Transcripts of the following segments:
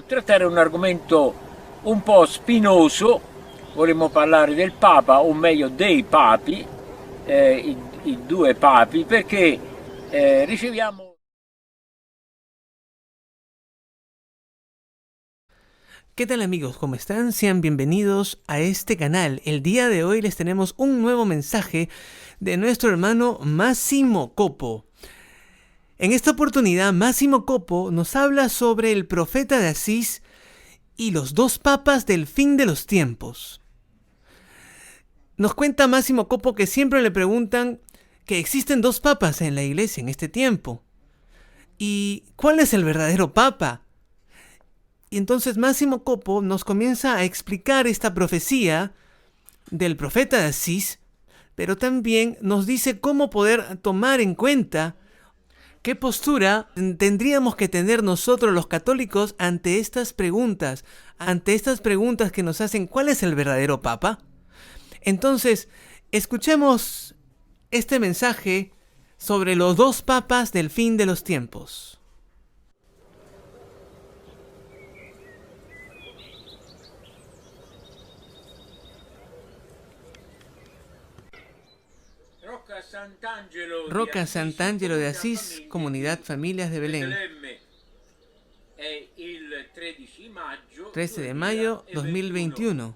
trattare un argomento un po' spinoso. Vorremmo parlare del Papa, o meglio dei papi, i due papi, perché riceviamo... ¿Qué tal amigos? ¿Cómo están? Sean bienvenidos a este canal. El día de hoy les tenemos un nuevo mensaje de nuestro hermano Massimo Coppo. En esta oportunidad, Massimo Coppo nos habla sobre el profeta de Asís y los dos papas del fin de los tiempos. Nos cuenta Massimo Coppo que siempre le preguntan que existen dos papas en la iglesia en este tiempo. ¿Y cuál es el verdadero papa? Y entonces Massimo Coppo nos comienza a explicar esta profecía del profeta de Asís, pero también nos dice cómo poder tomar en cuenta qué postura tendríamos que tener nosotros los católicos ante estas preguntas que nos hacen ¿cuál es el verdadero papa? Entonces, escuchemos este mensaje sobre los dos papas del fin de los tiempos. Rocca Sant'Angelo de Asís, Comunidad Familias de Belén, 13 de mayo 2021.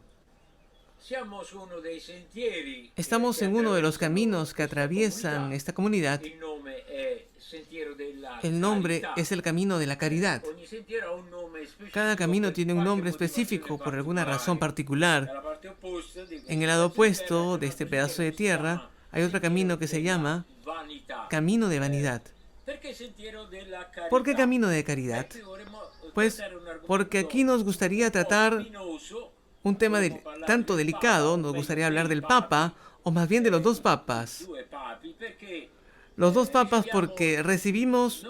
Estamos en uno de los caminos que atraviesan esta comunidad. El nombre es el Camino de la Caridad. Cada camino tiene un nombre específico por alguna razón particular. En el lado opuesto de este pedazo de tierra hay otro camino que se llama Camino de Vanidad. ¿Por qué Camino de Caridad? Pues porque aquí nos gustaría tratar un tema tanto delicado, nos gustaría hablar del Papa, o más bien de los dos papas. Los dos papas porque recibimos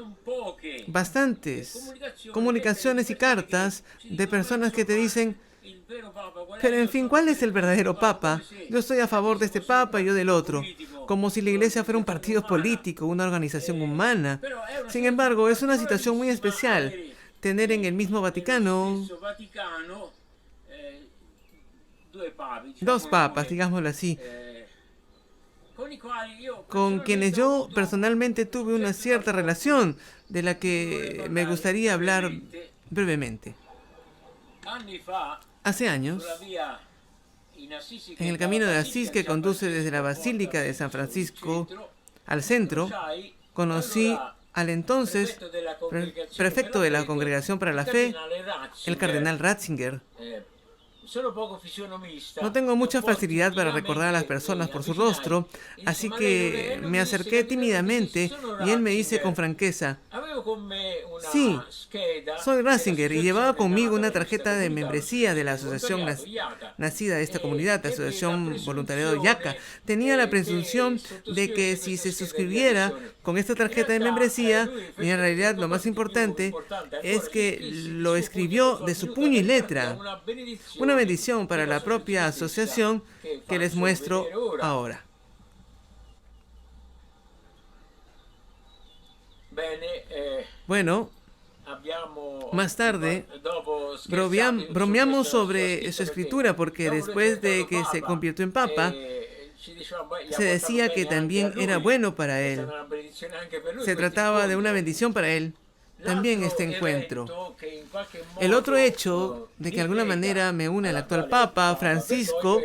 bastantes comunicaciones y cartas de personas que te dicen, pero en fin, ¿cuál es el verdadero papa? Yo estoy a favor de este papa y yo del otro, como si la iglesia fuera un partido político, una organización humana. Sin embargo, es una situación muy especial tener en el mismo Vaticano dos papas, digámoslo así, con quienes yo personalmente tuve una cierta relación de la que me gustaría hablar brevemente. Hace años, en el camino de Asís que conduce desde la Basílica de San Francisco al centro, conocí al entonces prefecto de la Congregación para la Fe, el cardenal Ratzinger. No tengo mucha facilidad para recordar a las personas por su rostro, así que me acerqué tímidamente y él me dice con franqueza, sí, soy Ratzinger y llevaba conmigo una tarjeta de membresía de la asociación nacida de esta comunidad, la Asociación Voluntariado Yaca. Tenía la presunción de que si se suscribiera con esta tarjeta de membresía, y en realidad lo más importante es que lo escribió de su puño y letra. Una bendición para la propia asociación que les muestro ahora. Bueno, más tarde bromeamos sobre su escritura porque después de que se convirtió en papa, se decía que también era bueno para él. Se trataba de una bendición para él. También este encuentro. El otro hecho de que de alguna manera me une al actual Papa Francisco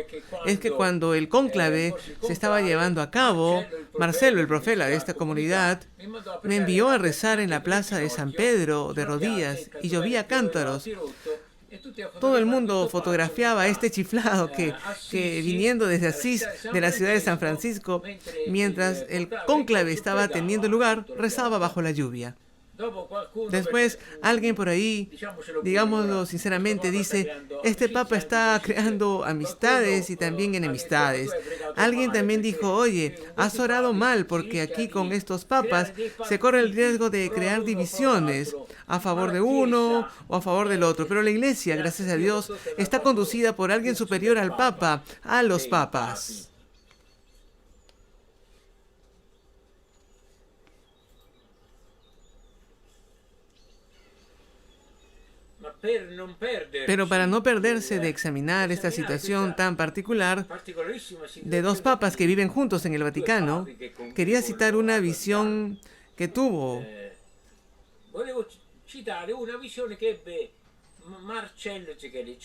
es que cuando el cónclave se estaba llevando a cabo, Marcelo, el profeta de esta comunidad, me envió a rezar en la plaza de San Pedro de rodillas y llovía cántaros. Todo el mundo fotografiaba a este chiflado que viniendo desde Asís, de la ciudad de San Francisco, mientras el cónclave estaba teniendo lugar, rezaba bajo la lluvia. Después, alguien por ahí, digámoslo sinceramente, dice, este papa está creando amistades y también enemistades. Alguien también dijo, oye, has orado mal porque aquí con estos papas se corre el riesgo de crear divisiones a favor de uno o a favor del otro. Pero la iglesia, gracias a Dios, está conducida por alguien superior al papa, a los papas. Pero para no perderse de examinar esta situación tan particular de dos papas que viven juntos en el Vaticano, quería citar una visión que tuvo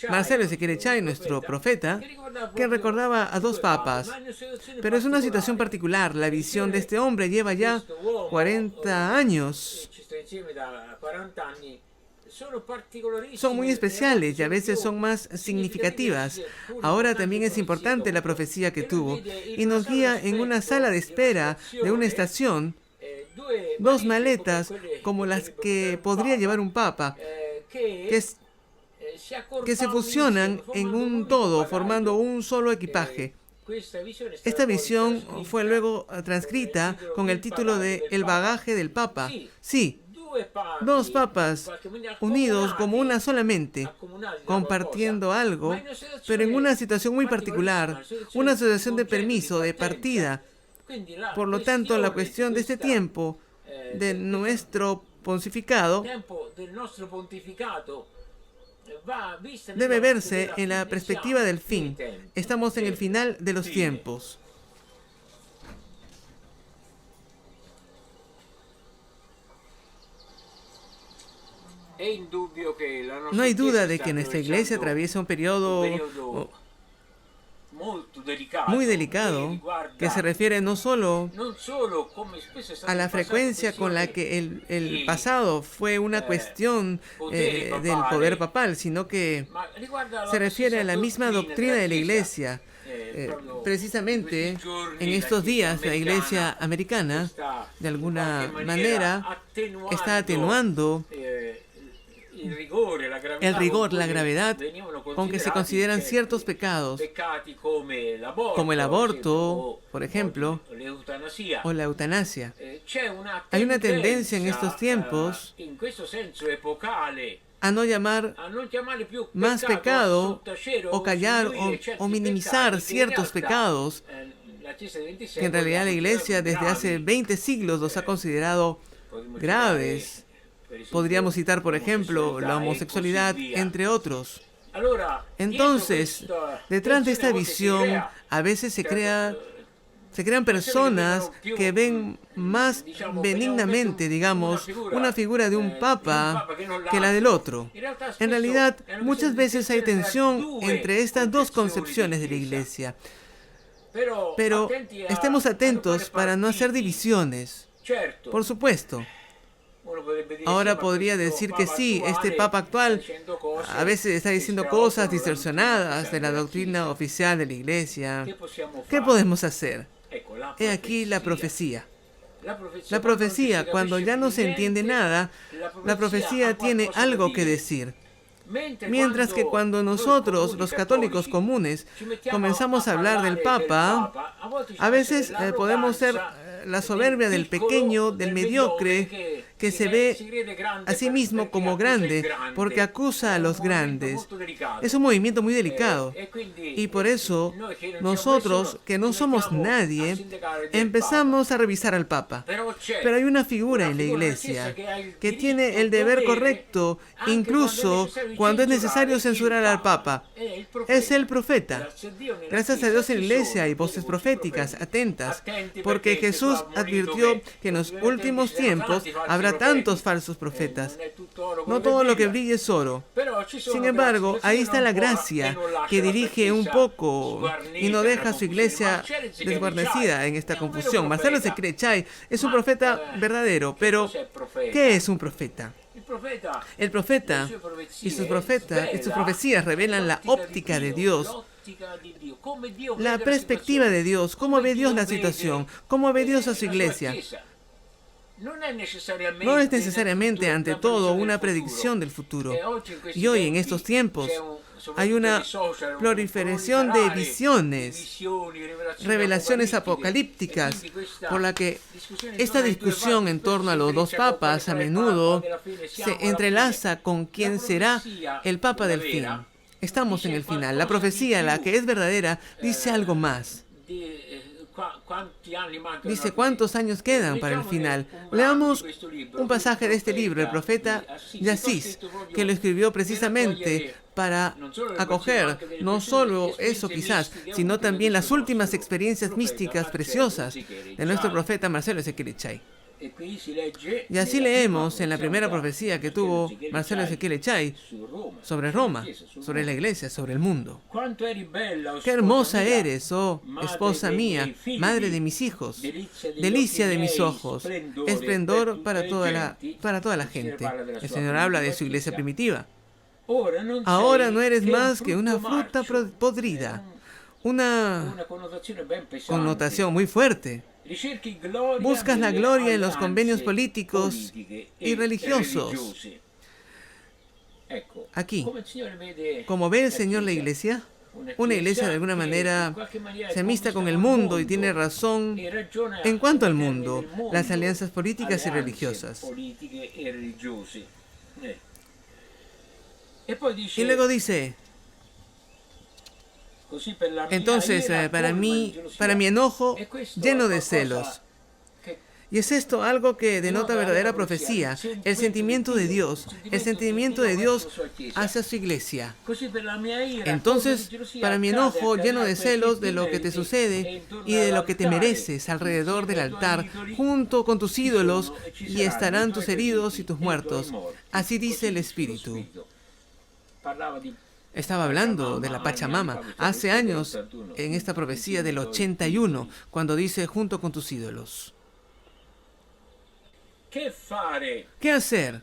Marcello Sequerechay, nuestro profeta, que recordaba a dos papas. Pero es una situación particular. La visión de este hombre lleva ya 40 años. Son muy especiales y a veces son más significativas. Ahora también es importante la profecía que tuvo y nos guía en una sala de espera de una estación, dos maletas como las que podría llevar un papa, que se fusionan en un todo, formando un solo equipaje. Esta visión fue luego transcrita con el título de El bagaje del Papa. Sí, dos papas unidos como una sola mente, compartiendo algo, pero en una situación muy particular, una situación de permiso, de partida. Por lo tanto, la cuestión de este tiempo, de nuestro pontificado, debe verse en la perspectiva del fin. Estamos en el final de los tiempos. No hay duda de que nuestra iglesia atraviesa un periodo muy delicado, que se refiere no solo a la frecuencia con la que el pasado fue una cuestión del poder papal, sino que se refiere a la misma doctrina de la iglesia. Precisamente en estos días la iglesia americana, de alguna manera, está atenuando el rigor, la gravedad con que se consideran ciertos pecados, como el aborto, por ejemplo, o la eutanasia. Hay una tendencia en estos tiempos a no llamar más pecado o callar o minimizar ciertos pecados que en realidad la iglesia desde hace 20 siglos los ha considerado graves. Podríamos citar, por ejemplo, la homosexualidad, entre otros. Entonces, detrás de esta visión, a veces se crean personas que ven más benignamente, digamos, una figura de un papa que la del otro. En realidad, muchas veces hay tensión entre estas dos concepciones de la iglesia. Pero estemos atentos para no hacer divisiones. Por supuesto. Ahora podría decir que sí, este papa actual a veces está diciendo cosas distorsionadas de la doctrina oficial de la iglesia. ¿Qué podemos hacer? He aquí la profecía. La profecía, cuando ya no se entiende nada, la profecía tiene algo que decir. Mientras que cuando nosotros, los católicos comunes, comenzamos a hablar del Papa, a veces podemos ser la soberbia del pequeño, del mediocre, que se ve a sí mismo como grande, porque acusa a los grandes. Es un movimiento muy delicado. Y por eso, nosotros, que no somos nadie, empezamos a revisar al Papa. Pero hay una figura en la iglesia que tiene el deber correcto, incluso cuando es necesario censurar al Papa. Es el profeta. Gracias a Dios en la iglesia hay voces proféticas atentas, porque Jesús advirtió que en los últimos tiempos habrá tantos falsos profetas. No todo lo que brille es oro. Sin embargo, ahí está la gracia que dirige un poco y no deja a su iglesia desguarnecida en esta confusión. Marcello Sequerechay es un profeta verdadero, pero ¿qué es un profeta? El profeta y sus profecías revelan la óptica de Dios, la perspectiva de Dios, cómo ve Dios la situación, cómo ve Dios a su iglesia. No es necesariamente, ante todo, una predicción del futuro. Y hoy, en estos tiempos, hay una proliferación de visiones, revelaciones apocalípticas, por la que esta discusión en torno a los dos papas a menudo se entrelaza con quién será el papa del fin. Estamos en el final. La profecía, la que es verdadera, dice algo más. Dice cuántos años quedan para el final. Leamos un pasaje de este libro, el profeta Yasís, que lo escribió precisamente para acoger no solo eso quizás, sino también las últimas experiencias místicas preciosas de nuestro profeta Marcelo Ezequiel Echay. Y así leemos en la primera profecía que tuvo Marcelo Ezequiel Echay sobre Roma, sobre la iglesia, sobre el mundo. Qué hermosa eres, oh esposa mía, madre de mis hijos, delicia de mis ojos, esplendor para toda la gente. El Señor habla de su iglesia primitiva. Ahora no eres más que una fruta podrida, una connotación muy fuerte. Buscas la gloria en los convenios políticos y religiosos. Aquí, como ve el Señor la iglesia, una iglesia de alguna manera se amista con el mundo y tiene razón en cuanto al mundo, las alianzas políticas y religiosas. Y luego dice, entonces, para mi enojo lleno de celos. Y es esto algo que denota verdadera profecía, el sentimiento de Dios hacia su iglesia. Entonces, para mi enojo lleno de celos de lo que te sucede y de lo que te mereces alrededor del altar, junto con tus ídolos, y estarán tus heridos y tus muertos. Así dice el Espíritu. Estaba hablando de la Pachamama hace años en esta profecía del 81, cuando dice junto con tus ídolos. ¿Qué hacer?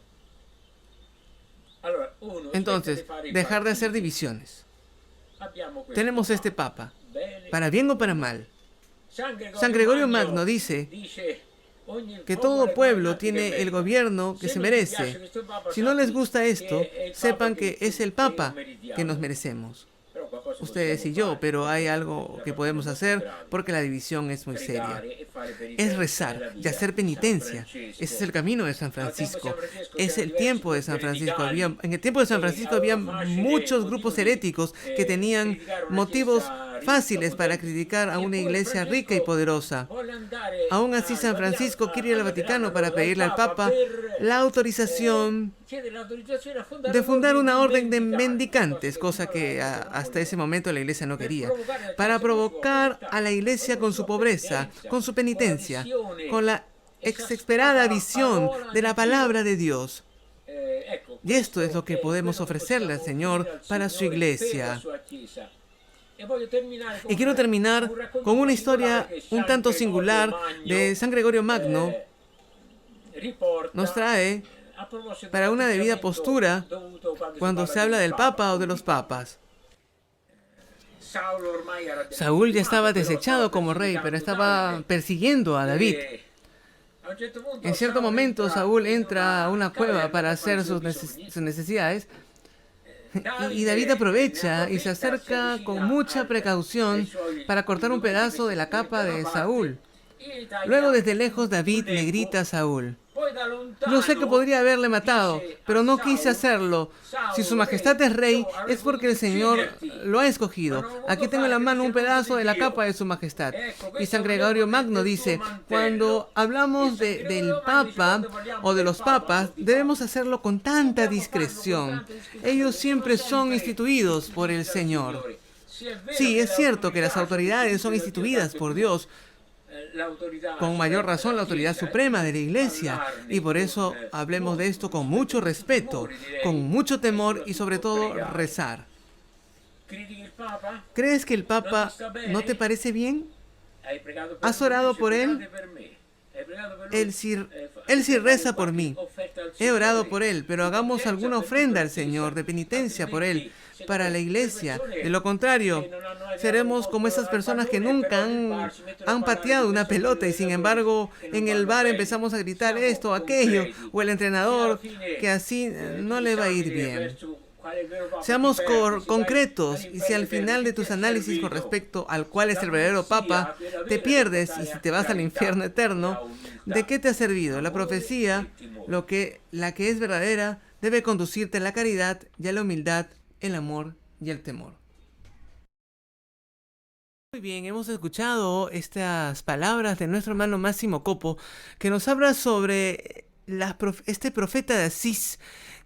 Entonces, dejar de hacer divisiones. Tenemos este Papa, para bien o para mal. San Gregorio Magno dice que todo pueblo tiene el gobierno que se merece. Si no les gusta esto, sepan que es el Papa que nos merecemos. Ustedes y yo, pero hay algo que podemos hacer porque la división es muy seria. Es rezar y hacer penitencia. Ese es el camino de San Francisco. Es el tiempo de San Francisco. En el tiempo de San Francisco había muchos grupos heréticos que tenían motivos fáciles para criticar a una iglesia rica y poderosa. Aún así, San Francisco quiere ir al Vaticano para pedirle al Papa la autorización de fundar una orden de mendicantes, cosa que hasta ese momento la iglesia no quería, para provocar a la iglesia con su pobreza, con su penitencia, con la exasperada visión de la palabra de Dios. Y esto es lo que podemos ofrecerle al Señor para su iglesia. Y quiero terminar con una historia un tanto singular de San Gregorio Magno. Nos trae para una debida postura cuando se habla del Papa o de los papas. Saúl ya estaba desechado como rey, pero estaba persiguiendo a David. En cierto momento, Saúl entra a una cueva para hacer sus necesidades. Y David aprovecha y se acerca con mucha precaución para cortar un pedazo de la capa de Saúl. Luego, desde lejos, David le grita a Saúl: yo sé que podría haberle matado, pero no quise hacerlo. Si su majestad es rey, es porque el Señor lo ha escogido. Aquí tengo en la mano un pedazo de la capa de su majestad. Y San Gregorio Magno dice, cuando hablamos del Papa o de los papas, debemos hacerlo con tanta discreción. Ellos siempre son instituidos por el Señor. Sí, es cierto que las autoridades son instituidas por Dios, con mayor razón la autoridad suprema de la Iglesia, y por eso hablemos de esto con mucho respeto, con mucho temor y sobre todo rezar. ¿Crees que el Papa no te parece bien? ¿Has orado por él? Él sí reza por mí. He orado por él, pero hagamos alguna ofrenda al Señor de penitencia por él, para la iglesia. De lo contrario, seremos como esas personas que nunca han pateado una pelota y sin embargo en el bar empezamos a gritar esto, aquello, o el entrenador, que así no le va a ir bien. Seamos concretos, y si al final de tus análisis con respecto al cual es el verdadero Papa te pierdes y si te vas al infierno eterno, ¿de qué te ha servido? La profecía, la que es verdadera, debe conducirte a la caridad y a la humildad, el amor y el temor. Muy bien, hemos escuchado estas palabras de nuestro hermano Máximo Copo, que nos habla sobre este profeta de Asís,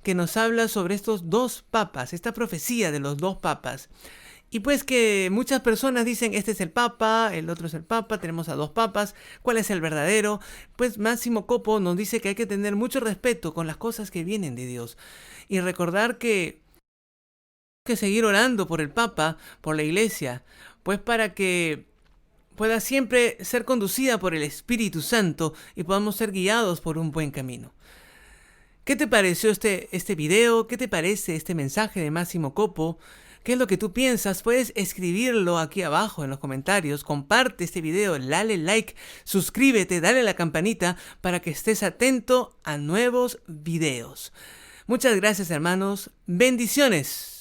que nos habla sobre estos dos papas, esta profecía de los dos papas. Y pues que muchas personas dicen, este es el papa, el otro es el papa, tenemos a dos papas, ¿cuál es el verdadero? Pues Máximo Copo nos dice que hay que tener mucho respeto con las cosas que vienen de Dios y recordar que seguir orando por el papa, por la iglesia, pues para que pueda siempre ser conducida por el Espíritu Santo y podamos ser guiados por un buen camino. ¿Qué te pareció este video? ¿Qué te parece este mensaje de Máximo Copo? ¿Qué es lo que tú piensas? Puedes escribirlo aquí abajo en los comentarios. Comparte este video, dale like, suscríbete, dale a la campanita para que estés atento a nuevos videos. Muchas gracias, hermanos. Bendiciones.